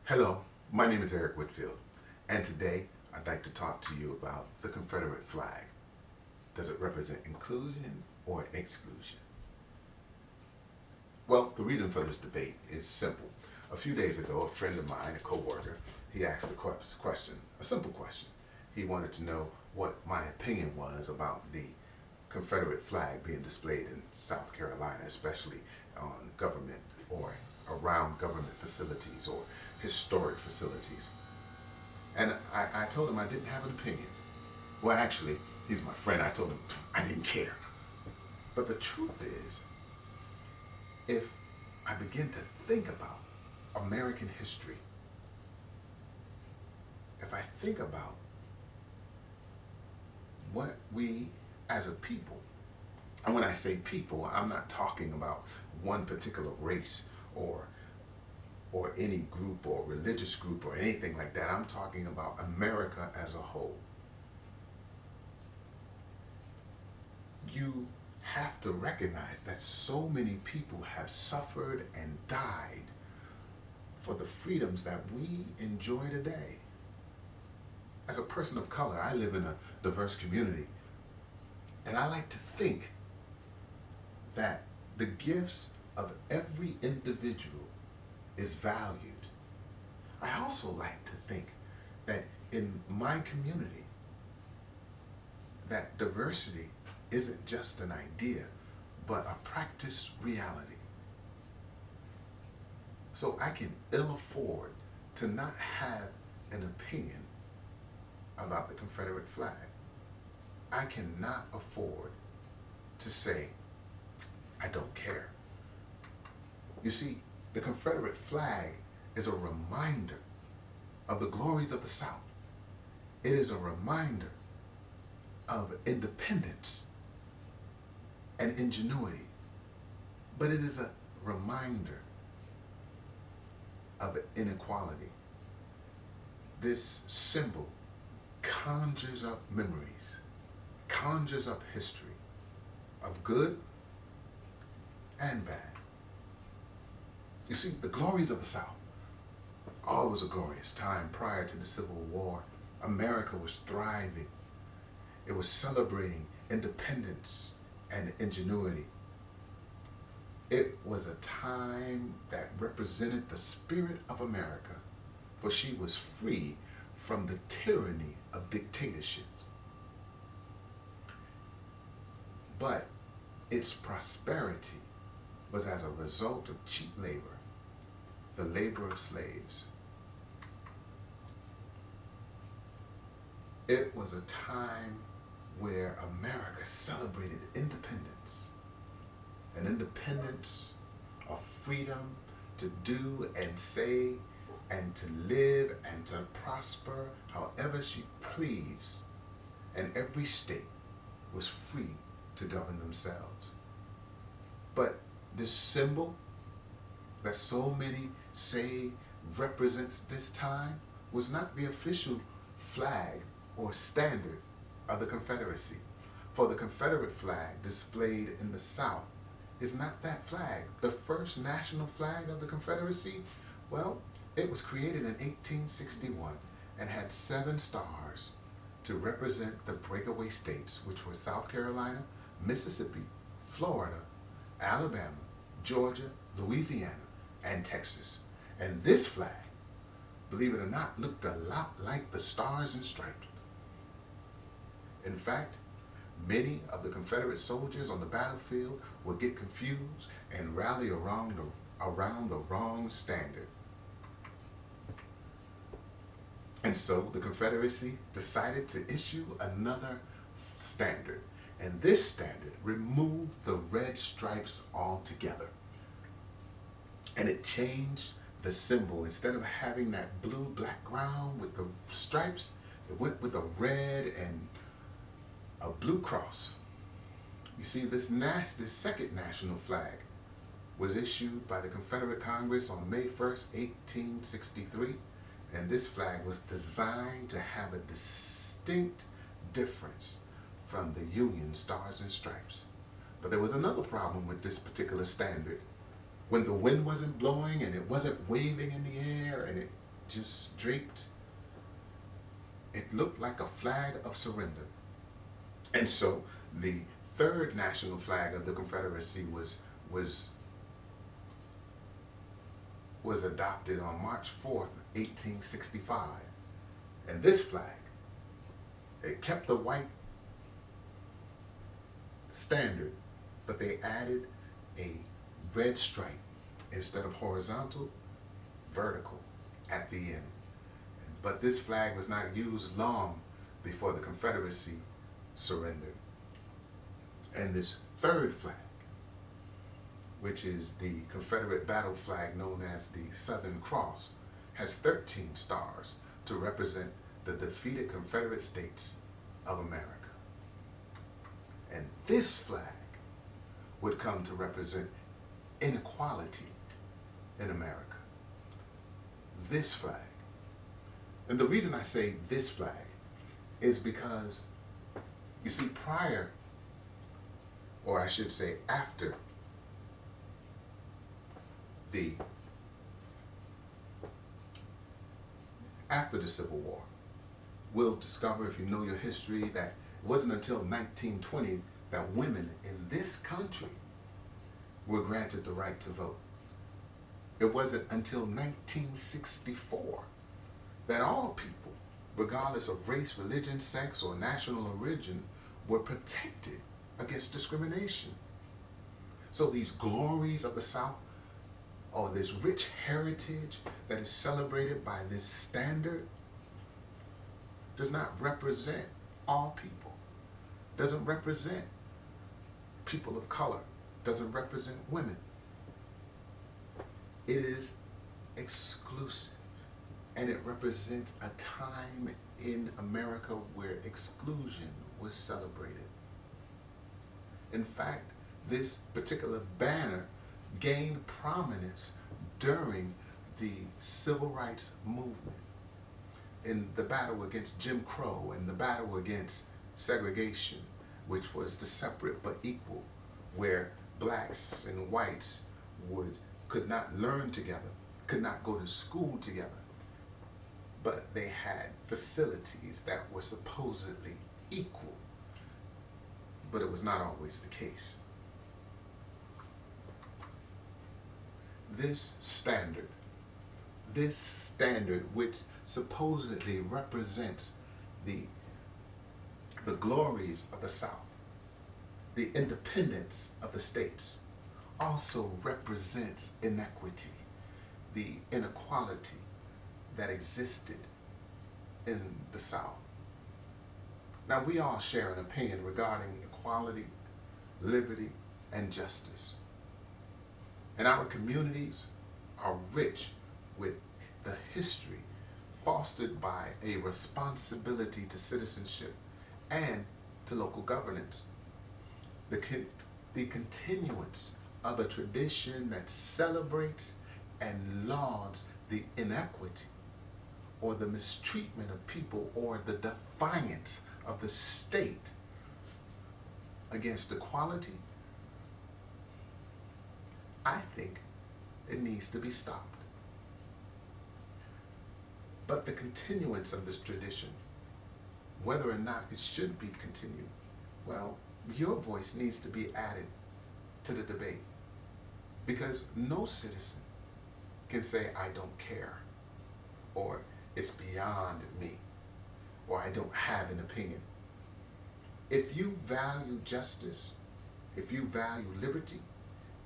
Hello, my name is Eric Whitfield, and today I'd like to talk to you about the Confederate flag. Does it represent inclusion or exclusion? Well, the reason for this debate is simple. A few days ago, a friend of mine, a co-worker, he asked a question, a simple question. He wanted to know what my opinion was about the Confederate flag being displayed in South Carolina, especially on government or around government facilities or historic facilities. And I told him I didn't have an opinion. Well, actually, he's my friend. I told him I didn't care. But the truth is, if I begin to think about American history, if I think about what we as a people, and when I say people, I'm not talking about one particular race or any group or religious group or anything like that. I'm talking about America as a whole. You have to recognize that so many people have suffered and died for the freedoms that we enjoy today. As a person of color, I live in a diverse community, and I like to think that the gifts of every individual is valued. I also like to think that in my community, that diversity isn't just an idea, but a practiced reality. So I can ill afford to not have an opinion about the Confederate flag. I cannot afford to say, I don't care. You see, the Confederate flag is a reminder of the glories of the South. It is a reminder of independence and ingenuity, but it is a reminder of inequality. This symbol conjures up memories, conjures up history of good and bad. You see, the glories of the South. Oh, it was a glorious time prior to the Civil War. America was thriving. It was celebrating independence and ingenuity. It was a time that represented the spirit of America, for she was free from the tyranny of dictatorship. But its prosperity was as a result of cheap labor, the labor of slaves. It was a time where America celebrated independence, an independence of freedom to do and say and to live and to prosper however she pleased. And every state was free to govern themselves. But this symbol that so many say represents this time was not the official flag or standard of the Confederacy. For the Confederate flag displayed in the South is not that flag. The first national flag of the Confederacy, well, it was created in 1861 and had 7 stars to represent the breakaway states, which were South Carolina, Mississippi, Florida, Alabama, Georgia, Louisiana, and Texas. And this flag, believe it or not, looked a lot like the Stars and Stripes. In fact, many of the Confederate soldiers on the battlefield would get confused and rally around the wrong standard. And so the Confederacy decided to issue another standard. And this standard removed the red stripes altogether. And it changed the symbol. Instead of having that blue background with the stripes, it went with a red and a blue cross. You see, this second national flag was issued by the Confederate Congress on May 1st, 1863, and this flag was designed to have a distinct difference from the Union Stars and Stripes. But there was another problem with this particular standard. When the wind wasn't blowing and it wasn't waving in the air and just draped. It looked like a flag of surrender. And so the third national flag of the Confederacy was adopted on March 4th, 1865. And this flag, it kept the white standard, but they added a red stripe instead of horizontal, vertical at the end. But this flag was not used long before the Confederacy surrendered. And this third flag, which is the Confederate battle flag known as the Southern Cross, has 13 stars to represent the defeated Confederate States of America. And this flag would come to represent inequality in America. This flag. And the reason I say this flag is because, you see, prior, or I should say after, the Civil War, we'll discover, if you know your history, that it wasn't until 1920 that women in this country were granted the right to vote. It wasn't until 1964 that all people, regardless of race, religion, sex, or national origin, were protected against discrimination. So these glories of the South, or this rich heritage that is celebrated by this standard, does not represent all people, doesn't represent people of color, doesn't represent women. It is exclusive, and it represents a time in America where exclusion was celebrated. In fact, this particular banner gained prominence during the civil rights movement, in the battle against Jim Crow and the battle against segregation, which was the separate but equal, where blacks and whites could not learn together, could not go to school together, but they had facilities that were supposedly equal, but it was not always the case. This standard which supposedly represents the glories of the South, the independence of the states, also represents inequity, the inequality that existed in the South. Now, we all share an opinion regarding equality, liberty, and justice. And our communities are rich with the history fostered by a responsibility to citizenship and to local governance. The continuance of a tradition that celebrates and lauds the inequity or the mistreatment of people, or the defiance of the state against equality, I think it needs to be stopped. But the continuance of this tradition, whether or not it should be continued, well, your voice needs to be added to the debate, because no citizen can say, I don't care, or it's beyond me, or I don't have an opinion. If you value justice, if you value liberty,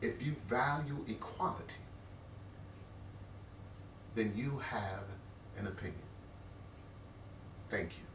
if you value equality, then you have an opinion. Thank you.